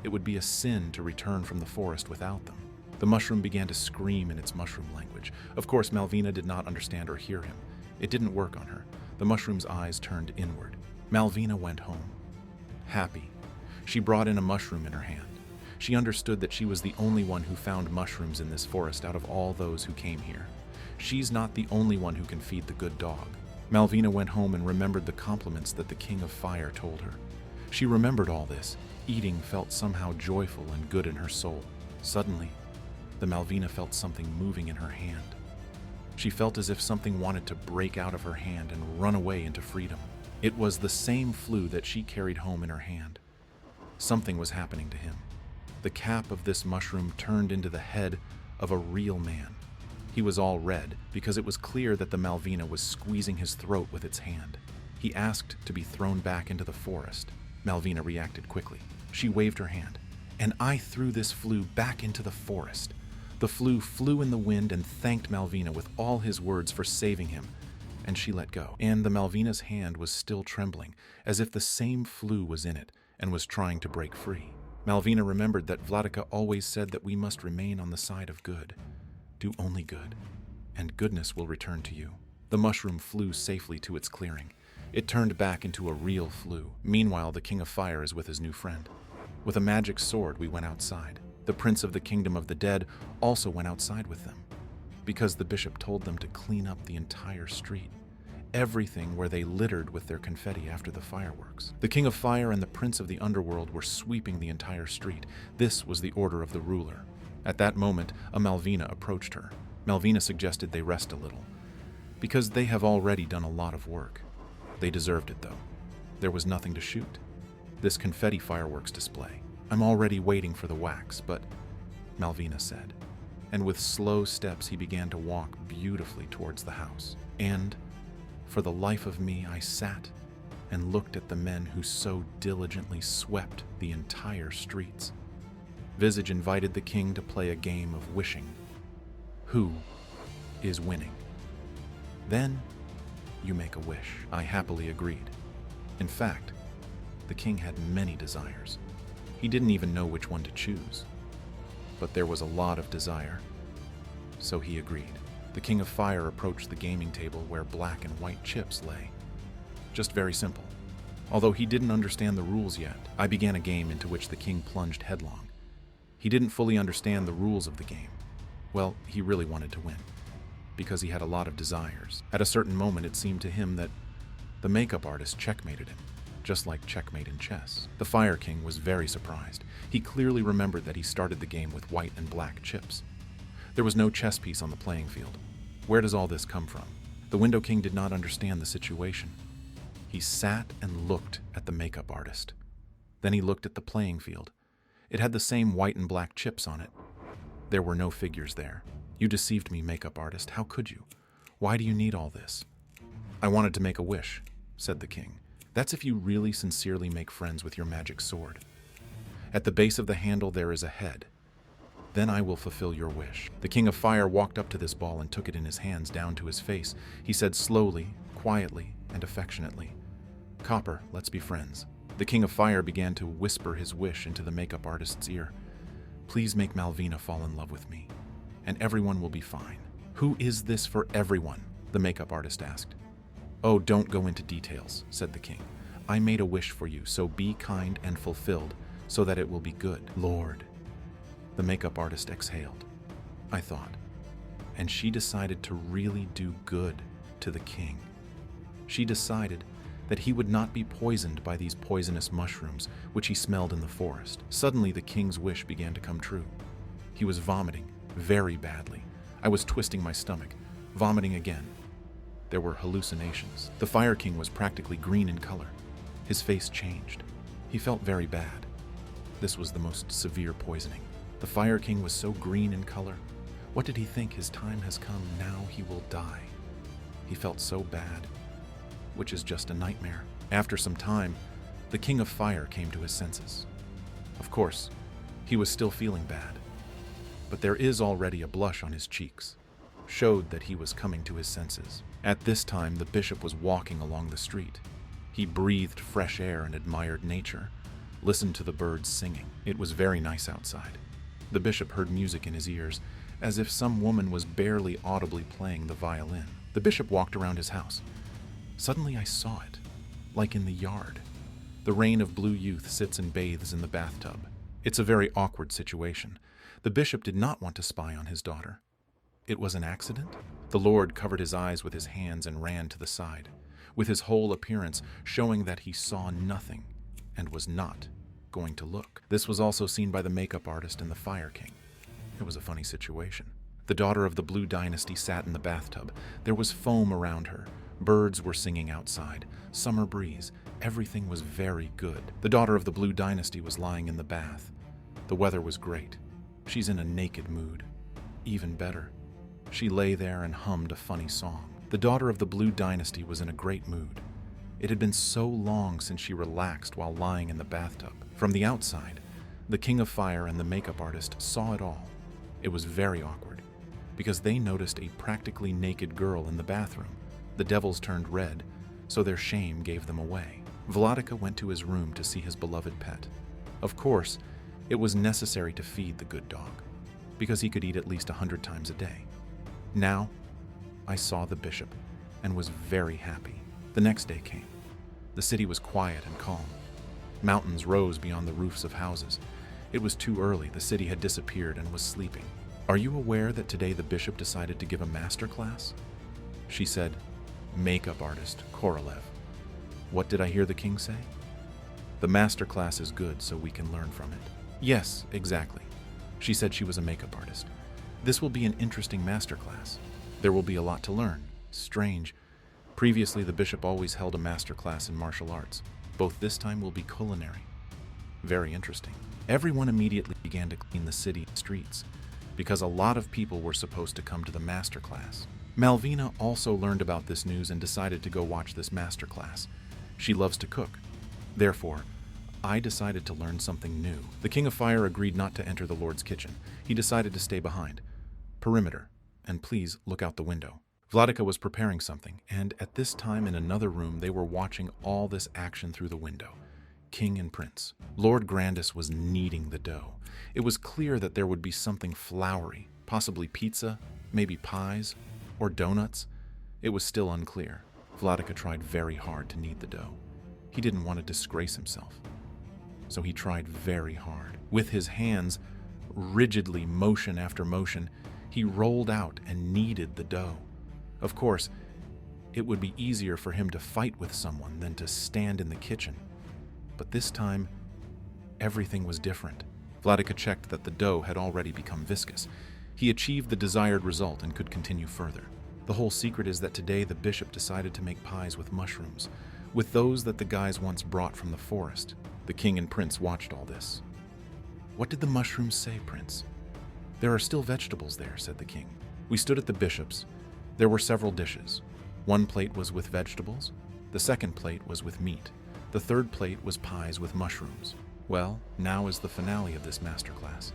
it would be a sin to return from the forest without them. The mushroom began to scream in its mushroom language. Of course, Malvina did not understand or hear him. It didn't work on her. The mushroom's eyes turned inward. Malvina went home, happy. She brought in a mushroom in her hand. She understood that she was the only one who found mushrooms in this forest out of all those who came here. She's not the only one who can feed the good dog. Malvina went home and remembered the compliments that the King of Fire told her. She remembered all this. Eating felt somehow joyful and good in her soul. Suddenly, the Malvina felt something moving in her hand. She felt as if something wanted to break out of her hand and run away into freedom. It was the same flu that she carried home in her hand. Something was happening to him. The cap of this mushroom turned into the head of a real man. He was all red because it was clear that the Malvina was squeezing his throat with its hand. He asked to be thrown back into the forest. Malvina reacted quickly. She waved her hand, and I threw this flu back into the forest. The flu flew in the wind and thanked Malvina with all his words for saving him, and she let go. And the Malvina's hand was still trembling, as if the same flu was in it and was trying to break free. Malvina remembered that Vladika always said that we must remain on the side of good. Do only good, and goodness will return to you. The mushroom flew safely to its clearing. It turned back into a real flu. Meanwhile, the King of Fire is with his new friend. With a magic sword, we went outside. The prince of the kingdom of the dead also went outside with them, because the bishop told them to clean up the entire street, everything where they littered with their confetti after the fireworks. The King of Fire and the prince of the underworld were sweeping the entire street. This was the order of the ruler. At that moment, a Malvina approached her. Malvina suggested they rest a little, because they have already done a lot of work. They deserved it, though. There was nothing to shoot. This confetti fireworks display. I'm already waiting for the wax, but Malvina said. And with slow steps, he began to walk beautifully towards the house. And for the life of me, I sat and looked at the men who so diligently swept the entire streets. Visage invited the king to play a game of wishing. Who is winning? Then you make a wish. I happily agreed. In fact, the king had many desires. He didn't even know which one to choose. But there was a lot of desire, so he agreed. The King of Fire approached the gaming table where black and white chips lay. Just very simple. Although he didn't understand the rules yet, I began a game into which the king plunged headlong. He didn't fully understand the rules of the game. Well, he really wanted to win, because he had a lot of desires. At a certain moment, it seemed to him that the makeup artist checkmated him. just like checkmate in chess. The Fire King was very surprised. He clearly remembered that he started the game with white and black chips. There was no chess piece on the playing field. Where does all this come from? The Window King did not understand the situation. He sat and looked at the makeup artist. Then he looked at the playing field. It had the same white and black chips on it. There were no figures there. You deceived me, makeup artist. How could you? Why do you need all this? I wanted to make a wish, said the king. That's if you really sincerely make friends with your magic sword. At the base of the handle there is a head. Then I will fulfill your wish. The King of Fire walked up to this ball and took it in his hands down to his face. He said slowly, quietly, and affectionately, Copper, let's be friends. The King of Fire began to whisper his wish into the makeup artist's ear. Please make Malvina fall in love with me, and everyone will be fine. Who is this for everyone? The makeup artist asked. Oh, don't go into details, said the king. I made a wish for you, so be kind and fulfilled, so that it will be good. Lord. The makeup artist exhaled. I thought. And she decided to really do good to the king. She decided that he would not be poisoned by these poisonous mushrooms which he smelled in the forest. Suddenly the king's wish began to come true. He was vomiting very badly. I was twisting my stomach, vomiting again. There were hallucinations. The Fire King was practically green in color. His face changed. He felt very bad. This was the most severe poisoning. The Fire King was so green in color. What did he think? His time has come. Now he will die. He felt so bad, which is just a nightmare. After some time, the King of Fire came to his senses. Of course, he was still feeling bad, but there is already a blush on his cheeks, showed that he was coming to his senses. At this time, the bishop was walking along the street. He breathed fresh air and admired nature, listened to the birds singing. It was very nice outside. The bishop heard music in his ears, as if some woman was barely audibly playing the violin. The bishop walked around his house. Suddenly I saw it, like in the yard. The rain of blue youth sits and bathes in the bathtub. It's a very awkward situation. The bishop did not want to spy on his daughter. It was an accident? The Lord covered his eyes with his hands and ran to the side, with his whole appearance showing that he saw nothing and was not going to look. This was also seen by the makeup artist and the Fire King. It was a funny situation. The daughter of the Blue Dynasty sat in the bathtub. There was foam around her. Birds were singing outside. Summer breeze. Everything was very good. The daughter of the Blue Dynasty was lying in the bath. The weather was great. She's in a naked mood. Even better. She lay there and hummed a funny song. The daughter of the Blue Dynasty was in a great mood. It had been so long since she relaxed while lying in the bathtub. From the outside, the King of Fire and the makeup artist saw it all. It was very awkward, because they noticed a practically naked girl in the bathroom. The devils turned red, so their shame gave them away. Vladika went to his room to see his beloved pet. Of course, it was necessary to feed the good dog, because he could eat at least 100 times a day. Now, I saw the bishop and was very happy. The next day came. The city was quiet and calm. Mountains rose beyond the roofs of houses. It was too early. The city had disappeared and was sleeping. Are you aware that today the bishop decided to give a master class? She said, Makeup artist Korolev. What did I hear the king say? The master class is good, so we can learn from it. Yes, exactly. She said she was a makeup artist. This will be an interesting master class. There will be a lot to learn. Strange. Previously, the bishop always held a master class in martial arts. Both this time will be culinary. Very interesting. Everyone immediately began to clean the city streets, because a lot of people were supposed to come to the master class. Malvina also learned about this news and decided to go watch this master class. She loves to cook. Therefore, I decided to learn something new. The King of Fire agreed not to enter the Lord's kitchen. He decided to stay behind. Perimeter, and please look out the window. Vladika was preparing something, and at this time in another room they were watching all this action through the window. King and Prince. Lord Grandis was kneading the dough. It was clear that there would be something floury, possibly pizza, maybe pies, or donuts. It was still unclear. Vladika tried very hard to knead the dough. He didn't want to disgrace himself, so he tried very hard. With his hands, rigidly, motion after motion, he rolled out and kneaded the dough. Of course, it would be easier for him to fight with someone than to stand in the kitchen. But this time, everything was different. Vladika checked that the dough had already become viscous. He achieved the desired result and could continue further. The whole secret is that today the bishop decided to make pies with mushrooms, with those that the guys once brought from the forest. The king and prince watched all this. "What did the mushrooms say, Prince?" "There are still vegetables there," said the king. We stood at the bishop's. There were several dishes. One plate was with vegetables. The second plate was with meat. The third plate was pies with mushrooms. Well, now is the finale of this masterclass.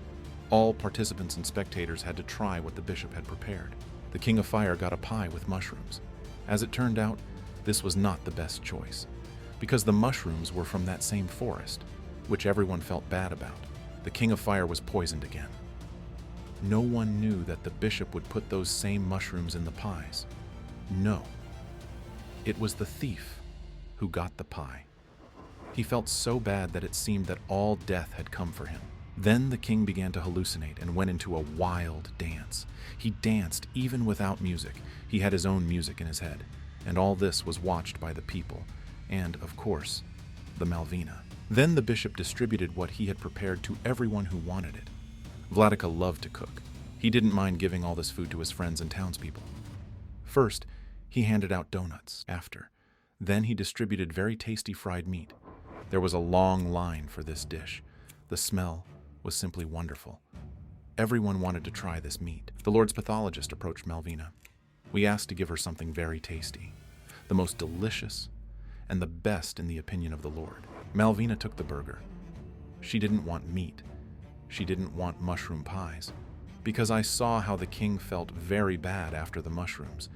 All participants and spectators had to try what the bishop had prepared. The King of Fire got a pie with mushrooms. As it turned out, this was not the best choice, because the mushrooms were from that same forest, which everyone felt bad about. The King of Fire was poisoned again. No one knew that the bishop would put those same mushrooms in the pies. No. It was the thief who got the pie. He felt so bad that it seemed that all death had come for him. Then the king began to hallucinate and went into a wild dance. He danced even without music. He had his own music in his head, and all this was watched by the people, and, of course, the Malvina. Then the bishop distributed what he had prepared to everyone who wanted it. Vladika loved to cook. He didn't mind giving all this food to his friends and townspeople. First, he handed out donuts. Then he distributed very tasty fried meat. There was a long line for this dish. The smell was simply wonderful. Everyone wanted to try this meat. The Lord's pathologist approached Malvina. We asked to give her something very tasty, the most delicious and the best in the opinion of the Lord. Malvina took the burger. She didn't want meat. She didn't want mushroom pies. Because I saw how the king felt very bad after the mushrooms,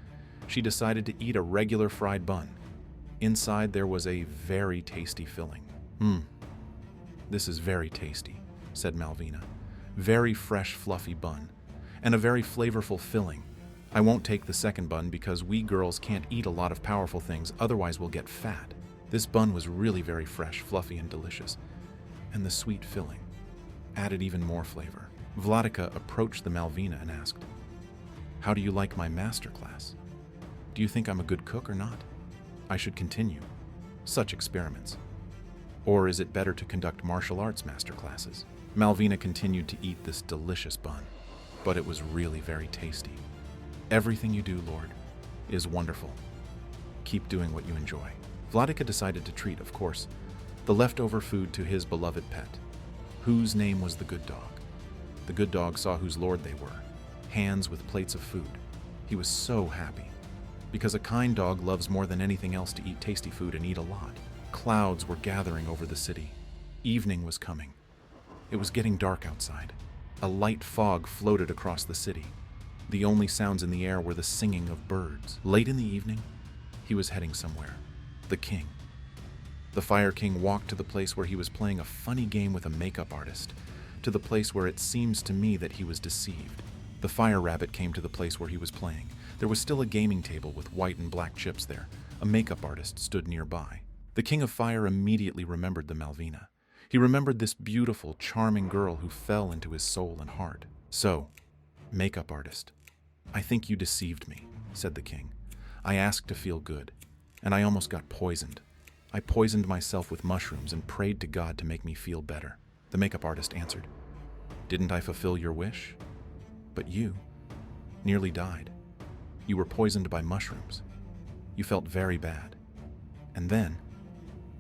she decided to eat a regular fried bun. Inside there was a very tasty filling. This is very tasty, said Malvina. Very fresh, fluffy bun, and a very flavorful filling. I won't take the second bun because we girls can't eat a lot of powerful things, otherwise we'll get fat. This bun was really very fresh, fluffy, and delicious. And the sweet filling added even more flavor. Vladika approached the Malvina and asked, "How do you like my masterclass? Do you think I'm a good cook or not? I should continue such experiments. Or is it better to conduct martial arts masterclasses?" Malvina continued to eat this delicious bun, but it was really very tasty. "Everything you do, Lord, is wonderful. Keep doing what you enjoy." Vladika decided to treat, of course, the leftover food to his beloved pet, whose name was the good dog. The good dog saw whose lord they were, hands with plates of food. He was so happy, because a kind dog loves more than anything else to eat tasty food and eat a lot. Clouds were gathering over the city. Evening was coming. It was getting dark outside. A light fog floated across the city. The only sounds in the air were the singing of birds. Late in the evening, he was heading somewhere. The king. The Fire King walked to the place where he was playing a funny game with a makeup artist, to the place where it seems to me that he was deceived. The Fire Rabbit came to the place where he was playing. There was still a gaming table with white and black chips there. A makeup artist stood nearby. The King of Fire immediately remembered the Malvina. He remembered this beautiful, charming girl who fell into his soul and heart. "So, makeup artist, I think you deceived me," said the king. "I asked to feel good, and I almost got poisoned. I poisoned myself with mushrooms and prayed to God to make me feel better." The makeup artist answered, "Didn't I fulfill your wish? But you nearly died. You were poisoned by mushrooms. You felt very bad. And then,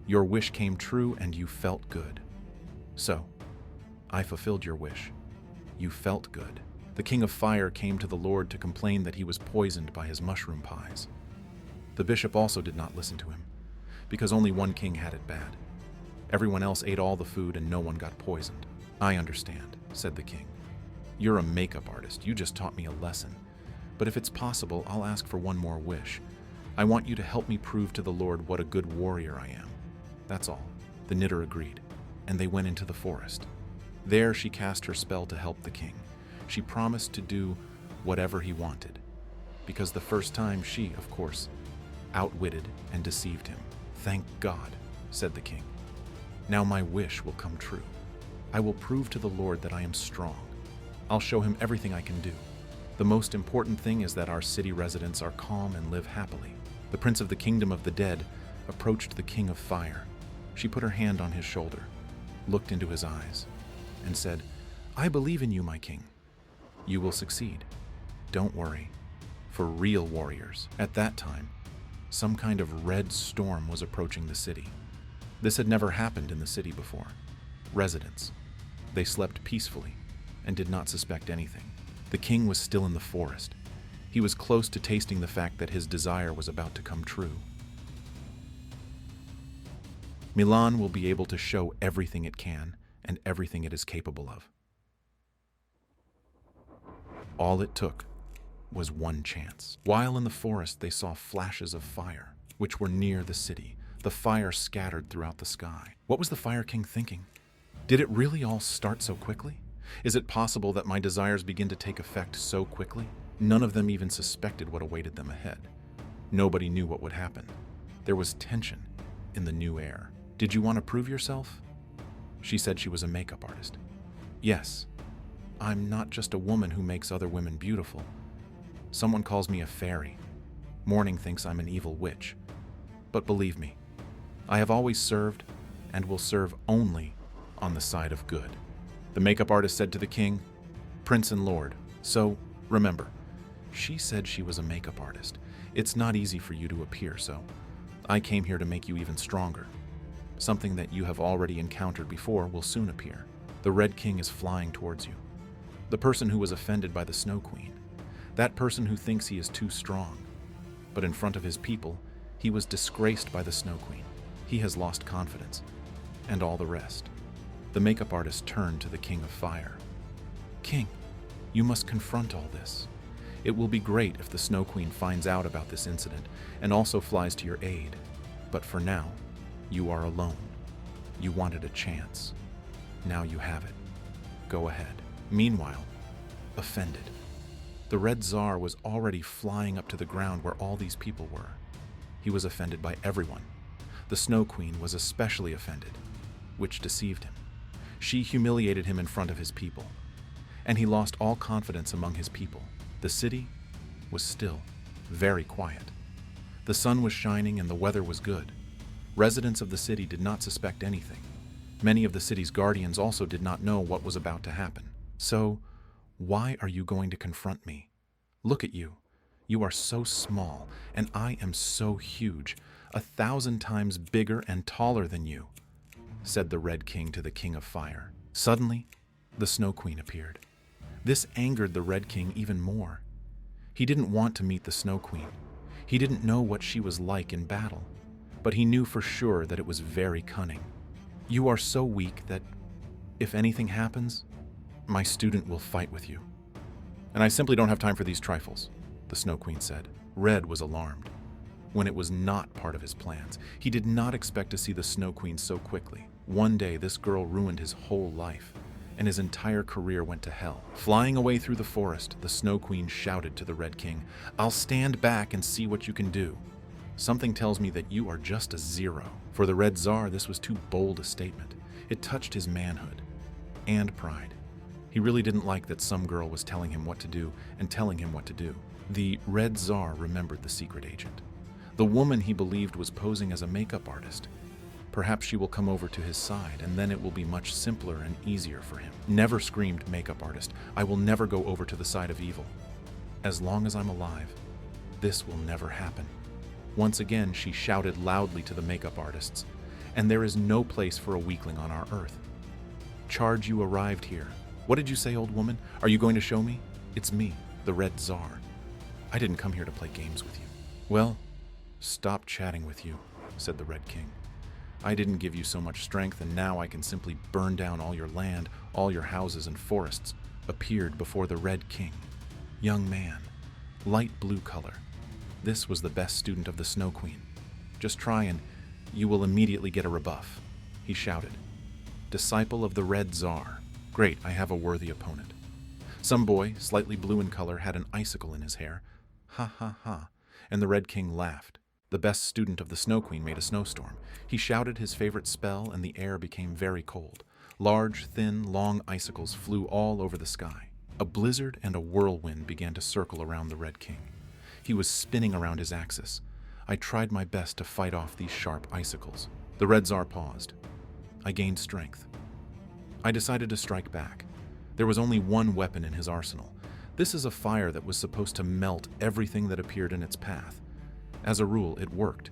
your wish came true and you felt good. So, I fulfilled your wish. You felt good." The King of Fire came to the Lord to complain that he was poisoned by his mushroom pies. The bishop also did not listen to him, because only one king had it bad. Everyone else ate all the food and no one got poisoned. "I understand," said the king. "You're a makeup artist. You just taught me a lesson. But if it's possible, I'll ask for one more wish. I want you to help me prove to the Lord what a good warrior I am. That's all." The knitter agreed, and they went into the forest. There she cast her spell to help the king. She promised to do whatever he wanted, because the first time she, of course, outwitted and deceived him. "Thank God," said the king. "Now my wish will come true. I will prove to the Lord that I am strong. I'll show him everything I can do. The most important thing is that our city residents are calm and live happily." The prince of the kingdom of the dead approached the King of Fire. She put her hand on his shoulder, looked into his eyes, and said, "I believe in you, my king. You will succeed. Don't worry. For real warriors." At that time, some kind of red storm was approaching the city. This had never happened in the city before. Residents. They slept peacefully and did not suspect anything. The king was still in the forest. He was close to tasting the fact that his desire was about to come true. Milan will be able to show everything it can and everything it is capable of. All it took was one chance. While in the forest, they saw flashes of fire, which were near the city. The fire scattered throughout the sky. What was the Fire King thinking? Did it really all start so quickly? Is it possible that my desires begin to take effect so quickly? None of them even suspected what awaited them ahead. Nobody knew what would happen. There was tension in the new air. Did you want to prove yourself? She said she was a makeup artist. Yes, I'm not just a woman who makes other women beautiful. Someone calls me a fairy. Morning thinks I'm an evil witch. But believe me, I have always served and will serve only on the side of good. The makeup artist said to the king, "Prince and Lord, so remember, she said she was a makeup artist. It's not easy for you to appear, so I came here to make you even stronger. Something that you have already encountered before will soon appear. The Red King is flying towards you. The person who was offended by the Snow Queen. That person who thinks he is too strong. But in front of his people, he was disgraced by the Snow Queen. He has lost confidence. And all the rest." The makeup artist turned to the King of Fire. "King, you must confront all this. It will be great if the Snow Queen finds out about this incident and also flies to your aid. But for now, you are alone. You wanted a chance. Now you have it. Go ahead." Meanwhile, offended, the Red Tsar was already flying up to the ground where all these people were. He was offended by everyone. The Snow Queen was especially offended, which deceived him. She humiliated him in front of his people, and he lost all confidence among his people. The city was still, very quiet. The sun was shining and the weather was good. Residents of the city did not suspect anything. Many of the city's guardians also did not know what was about to happen. "So, why are you going to confront me? Look at you. You are so small, and I am so huge, 1,000 times bigger and taller than you," said the Red King to the King of Fire. Suddenly, the Snow Queen appeared. This angered the Red King even more. He didn't want to meet the Snow Queen. He didn't know what she was like in battle, but he knew for sure that it was very cunning. "You are so weak that, if anything happens, my student will fight with you. And I simply don't have time for these trifles," the Snow Queen said. Red was alarmed, when it was not part of his plans. He did not expect to see the Snow Queen so quickly. One day, this girl ruined his whole life, and his entire career went to hell. Flying away through the forest, the Snow Queen shouted to the Red King, "I'll stand back and see what you can do. Something tells me that you are just a zero." For the Red Tsar, this was too bold a statement. It touched his manhood and pride. He really didn't like that some girl was telling him what to do and telling him what to do. The Red Tsar remembered the secret agent. The woman he believed was posing as a makeup artist. Perhaps she will come over to his side, and then it will be much simpler and easier for him. "Never," screamed makeup artist. "I will never go over to the side of evil. As long as I'm alive, this will never happen." Once again, she shouted loudly to the makeup artists, "And there is no place for a weakling on our earth. Charge, you arrived here. What did you say, old woman? Are you going to show me? It's me, the Red Tsar. I didn't come here to play games with you." "Well, stop chatting with you," said the Red King. "I didn't give you so much strength, and now I can simply burn down all your land, all your houses and forests," appeared before the Red King. Young man, light blue color. This was the best student of the Snow Queen. "Just try and you will immediately get a rebuff," he shouted. "Disciple of the Red Tsar. Great, I have a worthy opponent." Some boy, slightly blue in color, had an icicle in his hair. "Ha ha ha," and the Red King laughed. The best student of the Snow Queen made a snowstorm. He shouted his favorite spell, and the air became very cold. Large, thin, long icicles flew all over the sky. A blizzard and a whirlwind began to circle around the Red King. He was spinning around his axis. I tried my best to fight off these sharp icicles. The Red Tsar paused. I gained strength. I decided to strike back. There was only one weapon in his arsenal. This is a fire that was supposed to melt everything that appeared in its path. As a rule, it worked.